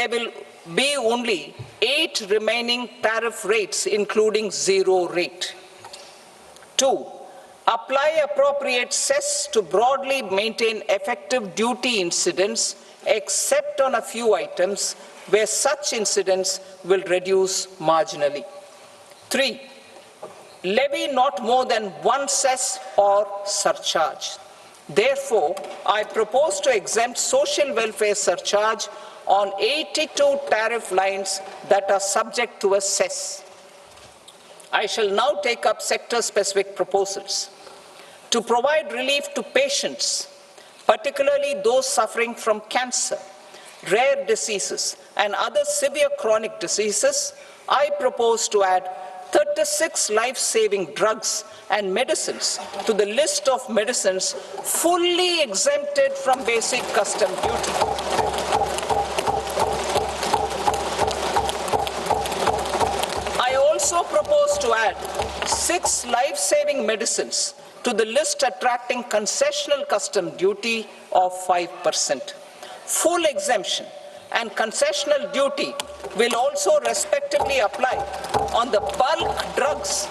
there will be only 8 remaining tariff rates, including zero rate. 2. Apply appropriate cess to broadly maintain effective duty incidence, except on a few items where such incidence will reduce marginally. 3. Levy not more than one cess or surcharge. Therefore, I propose to exempt social welfare surcharge on 82 tariff lines that are subject to a cess. I shall now take up sector-specific proposals. To provide relief to patients, particularly those suffering from cancer, rare diseases, and other severe chronic diseases, I propose to add 36 life-saving drugs and medicines to the list of medicines fully exempted from basic custom duty. I also propose to add 6 life-saving medicines to the list attracting concessional custom duty of 5%. Full exemption and concessional duty will also respectively apply on the bulk drugs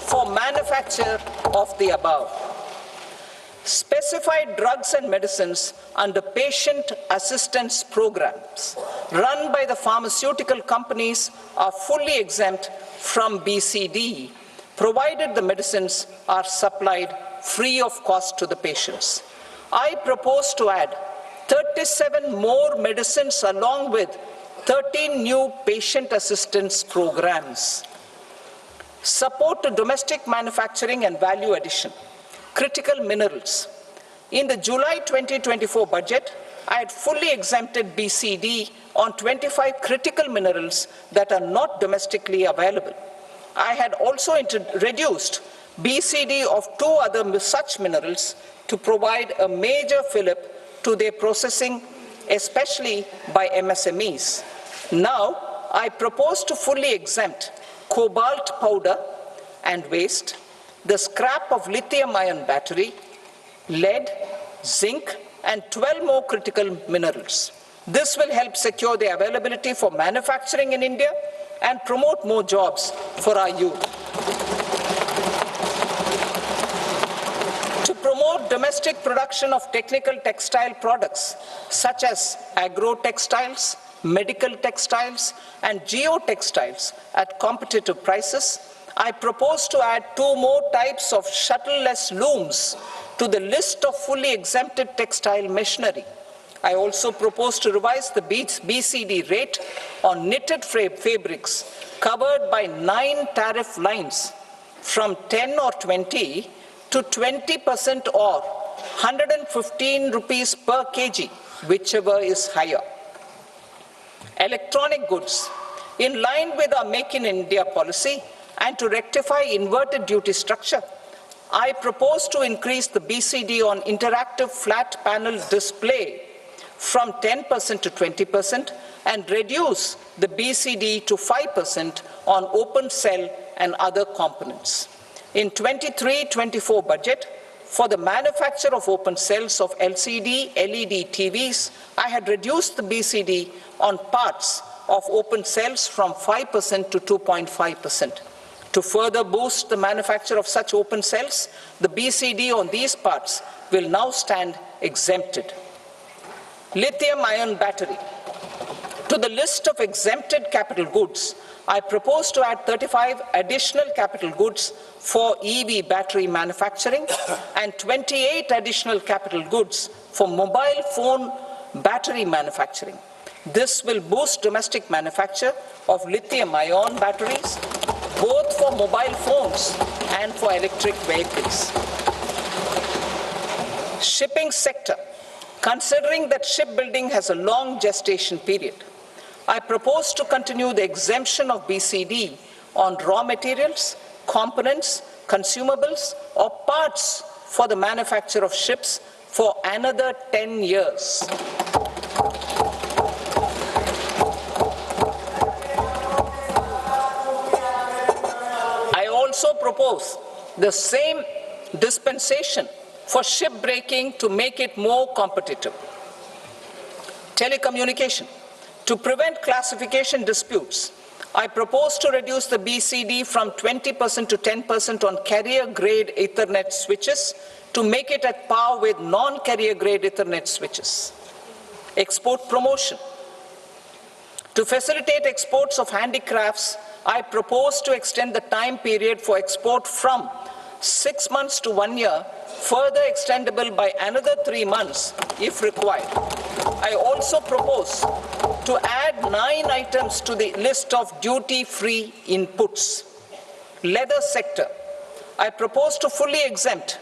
for manufacture of the above. Specified drugs and medicines under patient assistance programs run by the pharmaceutical companies are fully exempt from BCD, provided the medicines are supplied free of cost to the patients. I propose to add 37 more medicines along with 13 new patient assistance programs. Support to domestic manufacturing and value addition. Critical minerals. In the July 2024 budget, I had fully exempted BCD on 25 critical minerals that are not domestically available. I had also reduced BCD of 2 other such minerals to provide a major fillip to their processing, especially by MSMEs. Now, I propose to fully exempt cobalt powder and waste, the scrap of lithium-ion battery, lead, zinc, and 12 more critical minerals. This will help secure the availability for manufacturing in India and promote more jobs for our youth. To promote domestic production of technical textile products such as agro-textiles, medical textiles, and geotextiles at competitive prices, I propose to add 2 more types of shuttle-less looms to the list of fully exempted textile machinery. I also propose to revise the BCD rate on knitted fabrics covered by 9 tariff lines from 10 or 20 to 20% or 115 rupees per kg, whichever is higher. Electronic goods. In line with our Make in India policy and to rectify inverted duty structure, I propose to increase the BCD on interactive flat panel display from 10% to 20% and reduce the BCD to 5% on open cell and other components. In 23-24 budget, for the manufacture of open cells of LCD, LED TVs, I had reduced the BCD on parts of open cells from 5% to 2.5%. To further boost the manufacture of such open cells, the BCD on these parts will now stand exempted. Lithium-ion battery. To the list of exempted capital goods, I propose to add 35 additional capital goods for EV battery manufacturing and 28 additional capital goods for mobile phone battery manufacturing. This will boost domestic manufacture of lithium-ion batteries, both for mobile phones and for electric vehicles. Shipping sector. Considering that shipbuilding has a long gestation period, I propose to continue the exemption of BCD on raw materials, components, consumables, or parts for the manufacture of ships for another 10 years. I also propose the same dispensation for shipbreaking to make it more competitive. Telecommunication. To prevent classification disputes, I propose to reduce the BCD from 20% to 10% on carrier-grade Ethernet switches to make it at par with non-carrier-grade Ethernet switches. Export promotion. To facilitate exports of handicrafts, I propose to extend the time period for export from 6 months to 1 year, further extendable by another 3 months if required. I also propose to add 9 items to the list of duty-free inputs. Leather sector. I propose to fully exempt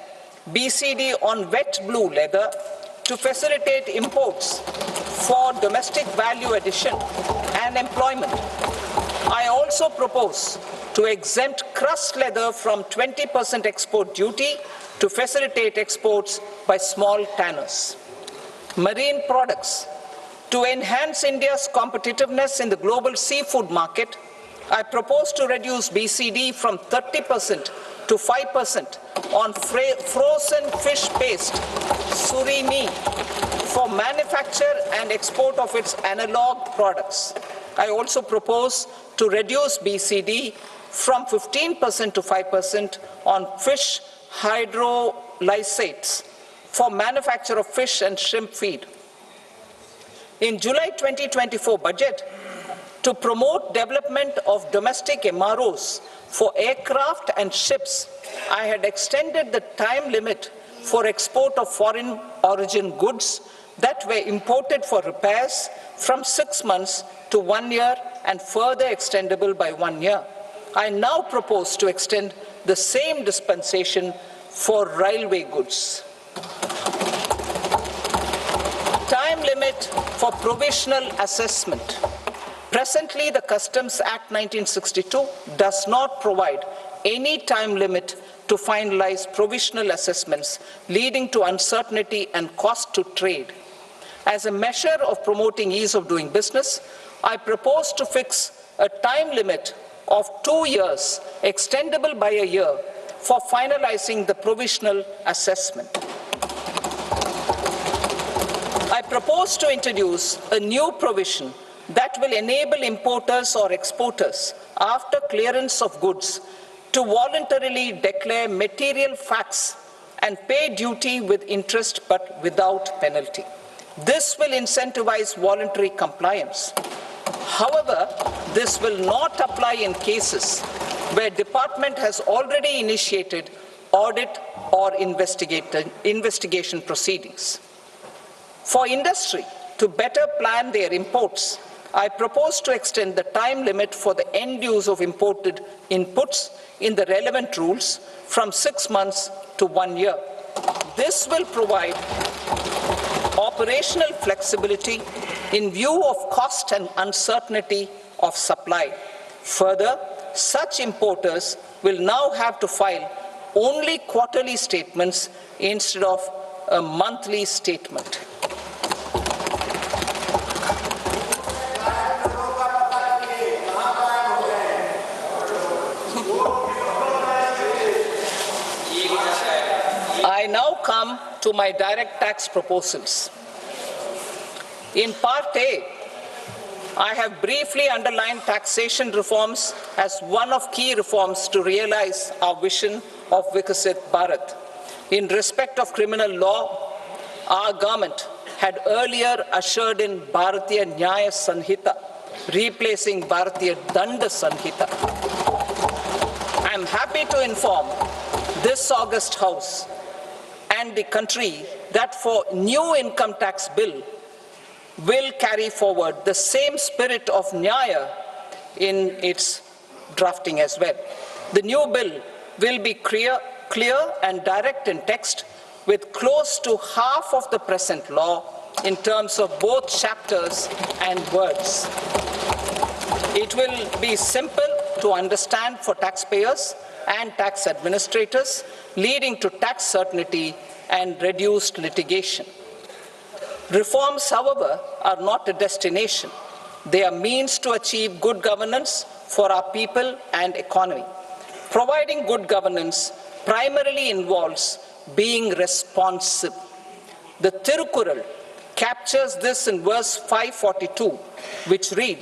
BCD on wet blue leather to facilitate imports for domestic value addition and employment. I also propose to exempt crust leather from 20% export duty to facilitate exports by small tanners. Marine products. To enhance India's competitiveness in the global seafood market, I propose to reduce BCD from 30% to 5% on frozen fish paste, surimi, for manufacture and export of its analog products. I also propose to reduce BCD from 15% to 5% on fish hydrolysates for manufacture of fish and shrimp feed. In July 2024 budget, to promote development of domestic MROs for aircraft and ships, I had extended the time limit for export of foreign origin goods that were imported for repairs from 6 months to 1 year and further extendable by 1 year. I now propose to extend the same dispensation for railway goods. Time limit for provisional assessment. Presently, the Customs Act 1962 does not provide any time limit to finalize provisional assessments, leading to uncertainty and cost to trade. As a measure of promoting ease of doing business, I propose to fix a time limit of 2 years, extendable by a year, for finalizing the provisional assessment. I propose to introduce a new provision that will enable importers or exporters, after clearance of goods, to voluntarily declare material facts and pay duty with interest but without penalty. This will incentivize voluntary compliance. However, this will not apply in cases where department has already initiated audit or investigation proceedings. For industry to better plan their imports, I propose to extend the time limit for the end use of imported inputs in the relevant rules from 6 months to 1 year. This will provide operational flexibility in view of cost and uncertainty of supply. Further, such importers will now have to file only quarterly statements instead of a monthly statement. I now come to my direct tax proposals. In Part A, I have briefly underlined taxation reforms as one of key reforms to realize our vision of Vikasit Bharat. In respect of criminal law, our government had earlier ushered in Bharatiya Nyaya Sanhita, replacing Bharatiya Danda Sanhita. I am happy to inform this august House and the country that for new income tax bill will carry forward the same spirit of Nyaya in its drafting as well. The new bill will be clear and direct in text, with close to half of the present law in terms of both chapters and words. It will be simple to understand for taxpayers and tax administrators, leading to tax certainty and reduced litigation. Reforms, however, are not a destination. They are means to achieve good governance for our people and economy. Providing good governance primarily involves being responsive. The Tirukural captures this in verse 542, which reads,